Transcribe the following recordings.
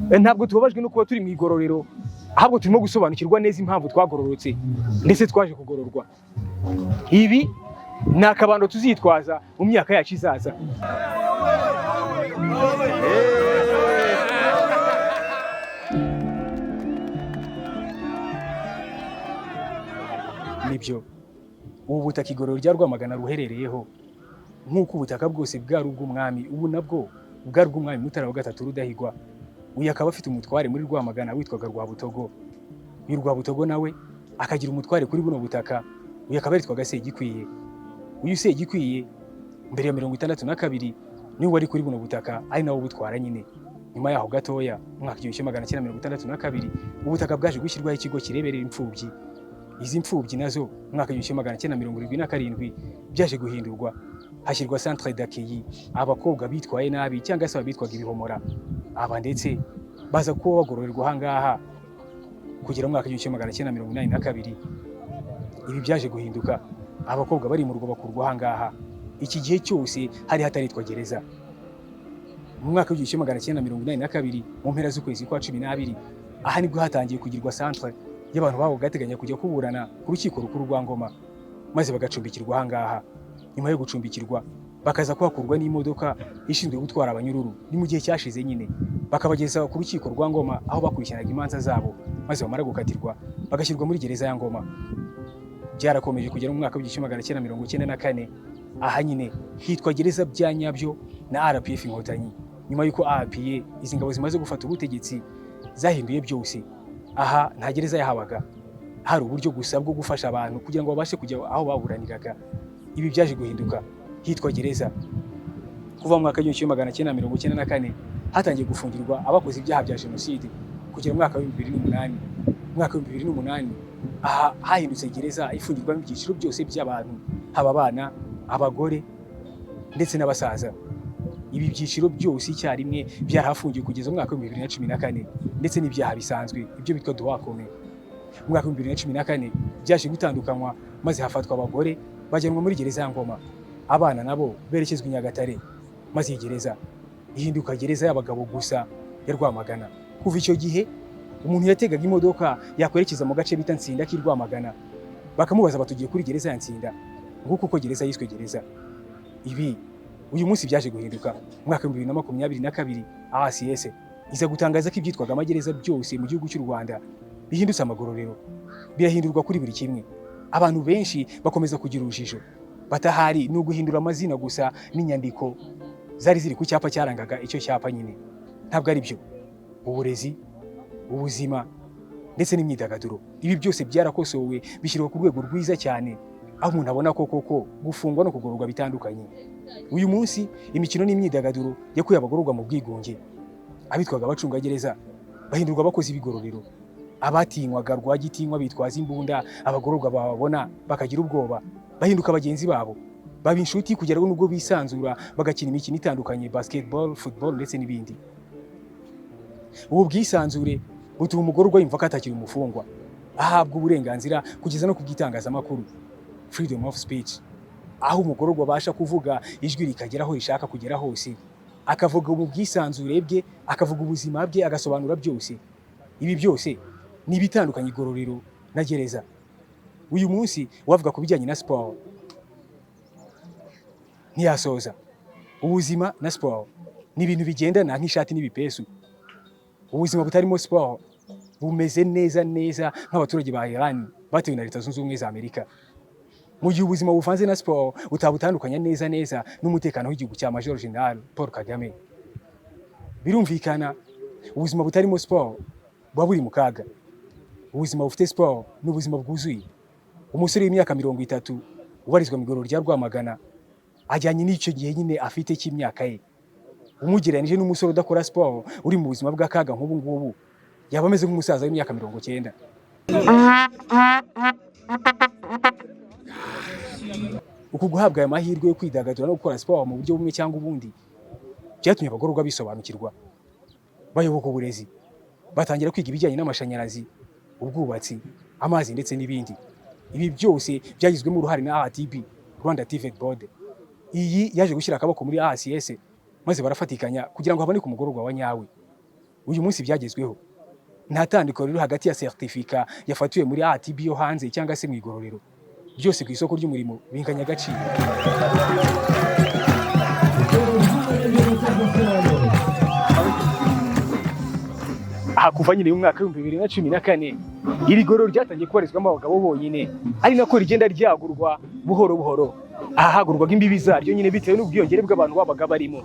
ntabwo tubabajwe no kuba turi mu igororero, ahubwo turimo gusobanukirwa neza impamvu twagororotse ndetse twaje kugororwa. Ibi ni akabando tuzitwaza mu myaka yacu izaza. Nibyo, ubu butaka igororero rya Rwamagana ruherereyeho nk'uko ubutaka bwose bwari ubw'umwami, ubu nabwo bwari ubw'umwami Mutara wa gatatu Rudahigwa. Uyu akaba afite umutware muri Rwamagana witwaga Rwabutogo. Uyu Rwabutogo nawe akagira umutware kuri buno butaka, uyu akaba yitwaga Segikwiye. Uyu Segikwiye mbere ya 62 niwe wari kuri buno butaka, ari nawe butwara nyine. Nyuma yaho gatoya mu mwaka 1962 ubutaka bwaje gushyirwaho ikigo kireberera imfubyi. Izi mfubyi nazo mu mwaka 1977 byaje guhindurwa, hashyirwa centre d'accueil abakobwa bitwaye nabi cyangwa se abitwaga ibihomora. Aba ndetse baza kuba bagororerwa ahangaha kugera mu mwaka 1982. Ibi byaje guhinduka, abakobwa bari mu rugo bakurwa ahangaha. Iki gihe cyose hari hataritwa gereza. Mu mwaka 1982 mu mpera z'ukwezi kwa 12 aha nibwo hatangiye kugirwa centre y'abantu babo gateganya kujya kuburana ku rukiko rukuru rwa Ngoma, maze bagacumbikirwa ahangaha. Nyuma yo gucumbikirwa bakaza kuhakurwa n'imodoka ishinzwe gutwara abanyururu. Ni mu gihe cyashize nyine bakabageza ku rukiko rwa Ngoma aho bakurikiranaga imanza zabo, maze bamara gukatirwa bagashyirwa muri gereza ya Ngoma. Byarakomeje kugera mu mwaka w'1994 aha nyine hitwa gereza bya nyabyo na RPF Inkotanyi. Nyuma yuko RPA izi ngabo zimaze gufata ubutegetsi zahinduye byose, aha nta gereza yahabaga, hari uburyo gusa bwo gufasha abantu kugira ngo babashe kujya aho baburaniraga. Ibi byaje guhinduka hitwa gereza. Kuva mu mwaka w'1994 hatangiye gufungirwa abakoze ibyaha bya jenoside kugera mu mwaka w'2008. Mwaka w'2008 aha hahindutse gereza ifungirwamo ibyiciro byose by'abantu, haba abana, abagore ndetse n'abasaza. Ibi byiciro byose icyarimwe byarahafungiwe kugeza mu mwaka w'2014 ndetse n'ibyaha bisanzwe ibyo bitwa duwakome. Mu mwaka w'2014 byaje gutandukanywa, maze hafatwa abagore bajyanwa muri gereza ya Ngoma, abana nabo berekezwa i Nyagatare, maze iyi gereza ihinduka gereza y'abagabo gusa ya Rwamagana. Kuva icyo gihe umuntu yategaga imodoka yakwerekeza mu gace bita Nsinda k'i Rwamagana, bakamubaza batugiye kuri gereza ya Nsinda, nguko uko gereza yiswe gereza. Ibi uyu munsi byaje guhinduka. Mu mwaka w'2022 ACS iza gutangaza ko ibyitwaga amagereza byose mu gihugu cy'u Rwanda bihindutse amagororero, birahindurwa kuri buri kimwe. Abantu benshi bakomeza kugira urujijo, batahari ni uguhindura amazina gusa n'inyandiko zari ziri ku cyapa cyarangaga icyo cyapa nyine. Ntabwo ari byo. Uburezi, ubuzima ndetse n'imyidagaduro, ibi byose byarakosowe bishyirwa ku rwego rwiza cyane, aho umuntu abona koko gufungwa no kugororwa bitandukanye. Uyu munsi imikino n'imyidagaduro yakuye abagororwa mu bwigunge. Abitwaga abacungagereza bahindurwa abakozi b'igororero. Abatinywaga Rwagitinywa bitwaza imbunda, abagororwa bababona bakagira ubwoba, bahinduka bagenzi babo, baba inshuti kugera n'ubwo bisanzura bagakina imikino itandukanye, basketball, football ndetse n'ibindi. Ubu bwisanzure butuma umugororwa yumva ko atakiri umufungwa, ahabwa uburenganzira kugeza no kubwitangazamakuru, freedom of speech, aho umugororwa abasha kuvuga ijwi rikagera aho rishaka kugera hose, akavuga mu bwisanzure bwe, akavuga ubuzima bwe, agasobanura byose. Ibi byose ni ibitandukanye igororero na gereza. Uyu munsi wavuga ku bijyanye na sport ntiyasoza. Ubuzima na sport ni ibintu bigendana nk'ishati n'ibipesu. Ubuzima butarimo sport bumeze neza nk'abaturage ba Iran batewe na Leta Zunze Ubumwe za Amerika. Mu gihe ubuzima buvanze na sport utabutandukanya neza n'umutekano w'igihugu cya Major General Paul Kagame. Birumvikana ubuzima butarimo sport buba buri mu kaga. Ubuzima bufite sport ni ubuzima bwuzuye. Umusore w'imyaka 30 ubarizwa mu igororero rya Rwamagana ajyanye n'icyo gihe nyine afite cy'imyaka ye. Umugereranije n'umusore udakora sport uri mu buzima bw'akaga nk'ubu ngubu, yaba ameze nk'umusaza w'imyaka 90. Uku guhabwa aya mahirwe yo kwidagadura no gukora sport mu buryo bumwe cyangwa ubundi byatumye abagororwa bisobanukirwa, bayoboka uburezi, batangira kwiga ibijyanye n'amashanyarazi, ubwubatsi, amazi ndetse n'ibindi. Ibi byose byagizwemo uruhare na RTB, Rwanda TVET Board. Iyi yaje gushyira akaboko muri ACS, maze barafatikanya kugira ngo haboneke umugororwa wa nyawe. uyu munsi byagezweho nta tandukano riri hagati ya certificat yafatiwe muri ATB yo hanze cyangwa se mu Igororero, byose ku isoko ry'umurimo binganya agaciro. Aha kuva nyine mu mwaka wa 2014 iri gororo ryatangiye kubarizwamo abagabo bonyine, ari nako rigenda ryagurwa buhoro buhoro. Aha hagurwaga imbibi zaryo nyine bitewe n'ubwiyongere bw'abantu babaga barimo.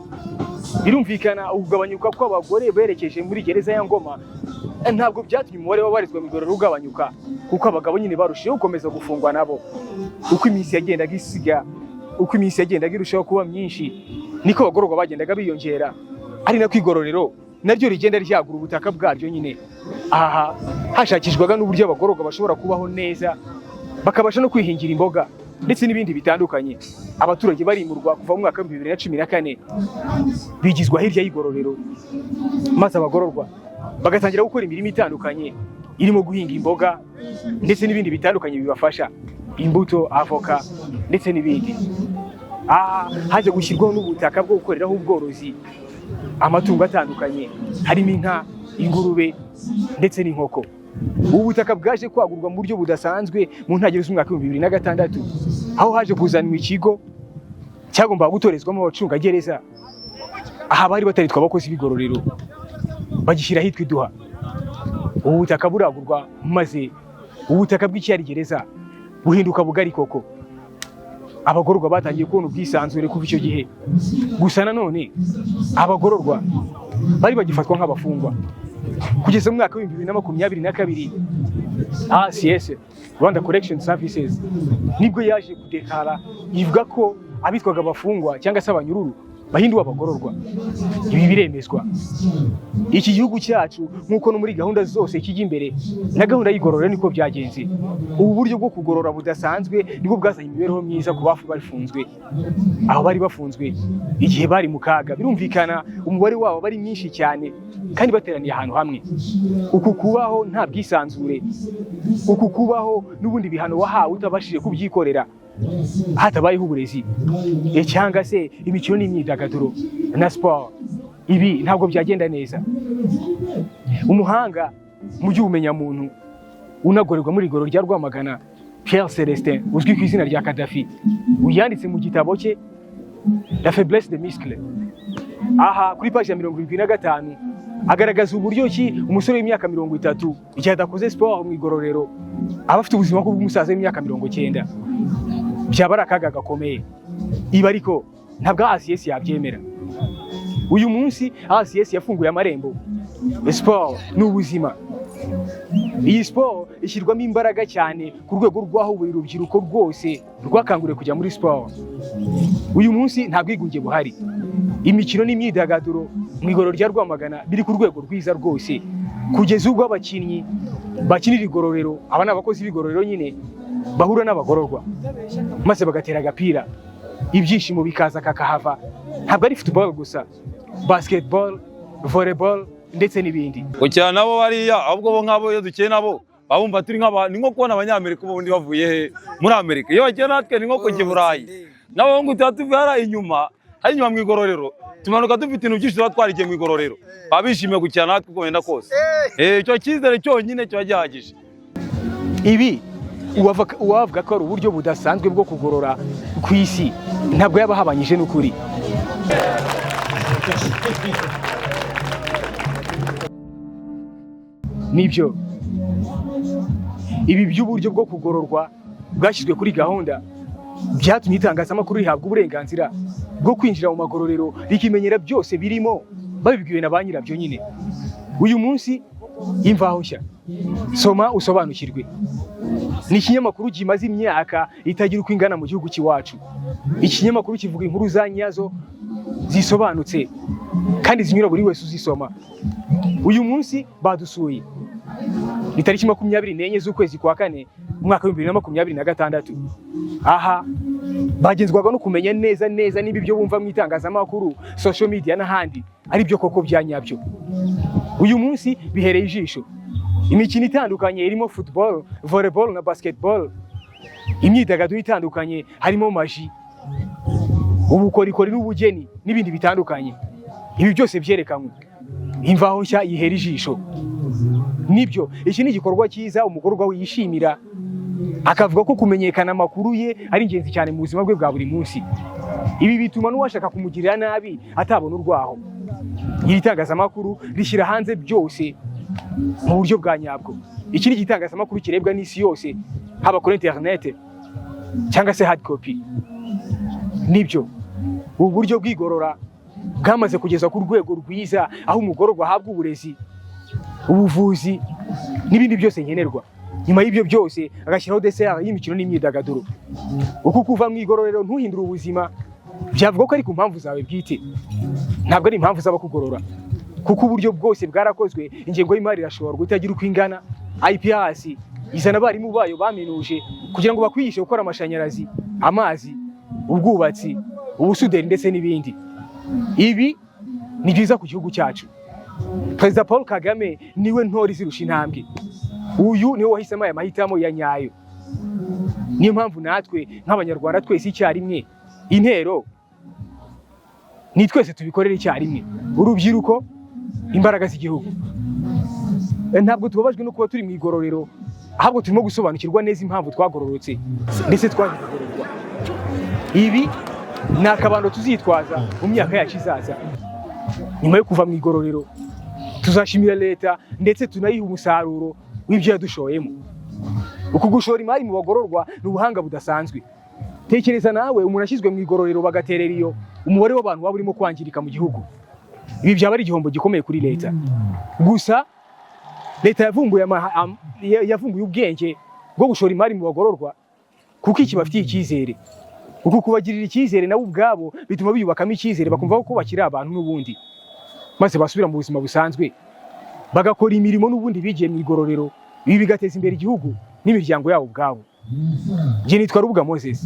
Birumvikana ukugabanyuka kw'abagore berekeje muri gereza ya Ngoma ntabwo byatumye umubare w'abarizwa mu Igororero ugabanyuka, kuko abagabo nyine barushijeho gukomeza gufungwa nabo. Uko iminsi yagendaga isiga, uko iminsi yagendaga irushaho kuba myinshi, niko abagororwa bagendaga biyongera, ari nako Igororero naryo rigenda ryagura ubutaka bwaryo nyine. Aha hashakishwaga n'uburyo abagororwa bashobora kubaho neza, bakabasha no kwihingira imboga ndetse n'ibindi bitandukanye. Abaturage barimurwa kuva mu mwaka wa 2014 bigizwa hirya y'Igororero, maze abagororwa bagatangira gukora imirimo itandukanye irimo guhinga imboga ndetse n'ibindi bitandukanye bibafasha, imbuto, avoka ndetse n'ibindi. Aha haje gushyirwaho n'ubutaka bwo gukoreraho ubworozi, amatungo atandukanye harimo inka, ingurube ndetse n'inkoko. Ubu butaka bwaje kwagurwa mu buryo budasanzwe mu ntangiriro z'umwaka wa 2006, aho haje kuzanwa ikigo cyagombaga gutorezwamo abacungagereza. Aha bari bataritwa abakozi b'Igororero, bagishyira hitwa Iduha. Ubu butaka buragurwa, maze ubutaka bw'icyari gereza buhinduka bugari koko. Abagororwa batangiye kubona ubwisanzure kuva icyo gihe. Gusa nanone abagororwa bari bagifatwa nk'abafungwa. Kugeza mu mwaka wa 2022 ACS, Rwanda Correction Services, nibwo yaje kudekara ivuga ko abitwaga abafungwa cyangwa se abanyururu bahinduwe abagororwa. Ibi biremezwa. Iki gihugu cyacu nk'uko no muri gahunda zose kijya imbere, na gahunda y'Igororero niko byagenze. Ubu buryo bwo kugorora budasanzwe nibwo bwazanye imibereho myiza ku bafu bafunzwe. Aho bari bafunzwe igihe bari mu kaga, birumvikana umubare wabo bari mwinshi cyane kandi bateraniye ahantu hamwe. Uku kubaho nta bwisanzure, uku kubaho n'ubundi bihano wahawe utabashije kubyikorera, hatabayeho uburezi cyangwa se imikino n'imyidagaduro na sport, ibi ntabwo byagenda neza. Umuhanga mu by'ubumenyamuntu unagorerwa muri Igororero rya Rwamagana, Pierre Celestin, uzwi ku izina rya Kadafi, uyanditse mu gitabo cye La faiblesse des muscles. Aha kuri page ya 75 agaragaza uburyo ki umusore w'imyaka 30 igihe adakoze sport mu Igororero aba afite ubuzima bw'umusaza w'imyaka 90. Byaba ari akaga gakomeye. Ibi ariko ntabwo ACS yabyemera. Uyu munsi ACS yafunguye amarembo. Sport ni ubuzima. Iyi sport ishyirwamo imbaraga cyane ku rwego rw'aho buri rubyiruko rwose rwakanguriwe kujya muri sport. Uyu munsi nta bwigunge buhari. Imikino n'imyidagaduro mu Igororero rya Rwamagana biri ku rwego rwiza rwose, kugeza ubwo abakinnyi bakinira Igororero, aba n'abakozi b'Igororero nyine, bahura n'abagororwa maze bagatera agapira, ibyishimo bikaza kakahava. Ntabwo ari football gusa, basketball, volleyball ndetse n'ibindi. Kucyana nabo bariya ahubwo bo nk'abo iyo dukiye nabo babumva turi nk'abantu, nko kubona abanyamerika ubundi bavuye he muri Amerika. Iyo bakiye natwe ni nko kujya i Burayi, nabo ngo tuba inyuma, hari inyuma mu Igororero tumanuka dufite ibintu byinshi tuba twarigiye mu Igororero, babishimiye gucyana natwe uko wenda kose. Icyo cyizere cyonyine kiba gihagije. Ibi uwavuga ko ari uburyo budasanzwe bwo kugorora ku isi, ntabwo yaba habanyije n'ukuri. Nibyo, ibi by'uburyo bwo kugororwa bwashyizwe kuri gahunda byatumye itangazamakuru rihabwa uburenganzira bwo kwinjira mu magororero rikimenyera byose birimo, babibwiwe na ba nyirabyo nyine. Uyu munsi Imvaho Nshya, soma usobanukirwe, ni ikinyamakuru kimaze imyaka itagira uko ingana mu gihugu cy'iwacu. Ikinyamakuru kivuga inkuru za nyazo zisobanutse kandi zinyura buri wese uzisoma. Uyu munsi badusuye ni tariki 24 z'ukwezi kwa 4 umwaka wa 2026. Aha bagenzwaga no kumenya neza niba ibyo bumva mu itangazamakuru, social media n'ahandi ari byo koko bya nyabyo. Uyu munsi bihereye ijisho imikino itandukanye irimo football, volleyball na basketball, imyidagaduro itandukanye harimo maji, ubukorikori n'ubugeni n'ibindi bitandukanye. Ibi byose byerekanwe. imvaho nshya yihera ijisho. Nibyo, iki ni igikorwa cyiza umugororwa we yishimira, akavuga ko kumenyekana amakuru ye ari ingenzi cyane mu buzima bwe bwa buri munsi. Ibi bituma n'uwashaka kumugirira nabi atabona urwaho. Iri tangazamakuru rishyira hanze byose mu buryo bwa nyabwo. Iki ni igitangazamakuru kirebwa n'isi yose, haba kuri internet cyangwa se hard copy. Nibyo, ubu buryo bw'igorora bwamaze kugeza ku rwego rwiza, aho umugororwa ahabwa uburezi, ubuvuzi n'ibindi byose nkenerwa. Nyuma y'ibyo byose agashyiraho dessert y'imikino n'imyidagaduro. Uko kuva mu igororero ntuhindura ubuzima, byavuga ko ari ku mpamvu zawe bwite, ntabwo ari impamvu z'abakugorora, kuko uburyo bwose bwarakozwe. Ingengo y'imari irashobora kutagira uko ingana. IPRC izana abarimu bayo baminuje kugira ngo bakwigishe gukora amashanyarazi, amazi, ubwubatsi, ubusuderi ndetse n'ibindi. Ibi ni byiza ku gihugu cyacu. Perezida Paul Kagame niwe ntore zirusha intambwe. Uyu niwe wahisemo aya mahitamo ya nyayo. Niyo mpamvu natwe nk'abanyarwanda twese icyarimwe, intero ni twese tubikorera icyarimwe. Urubyiruko, imbaraga z'igihugu. Ntabwo tubabajwe no kuba turi mu igororero, ahubwo turimo gusobanukirwa neza impamvu twagororotse ndetse twagororerwa. Ibi ni akabando tuzitwaza mu myaka yacu izaza. Nyuma yo kuva mu igororero tuzashimira leta ndetse tunayiha umusaruro w'ibyo yadushoyemo. Uku gushora imari mu bagororwa ni ubuhanga budasanzwe. Tekereza nawe umuntu ashyizwe mu igororero bagaterera iyo, umubare w'abantu waba urimo kwangirika mu gihugu. Ibi byaba ari igihombo gikomeye kuri leta. Gusa leta yavumbuye ubwenge bwo gushora imari mu bagororwa kuko iki bafitiye icyizere. Uku kubagirira icyizere nabo ubwabo bituma biyubakamo icyizere, bakumva ko bakiri abantu n'ubundi, maze basubira mu buzima busanzwe bagakora imirimo n'ubundi bigiye mu igororero. Ibi bigateza imbere igihugu n'imiryango yabo ubwabo. Njye nitwa Serubuga Moses,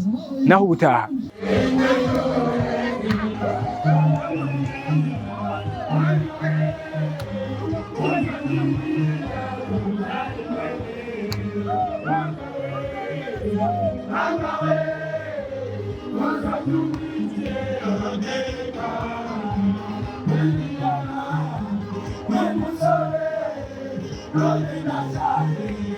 naho ubutaha. When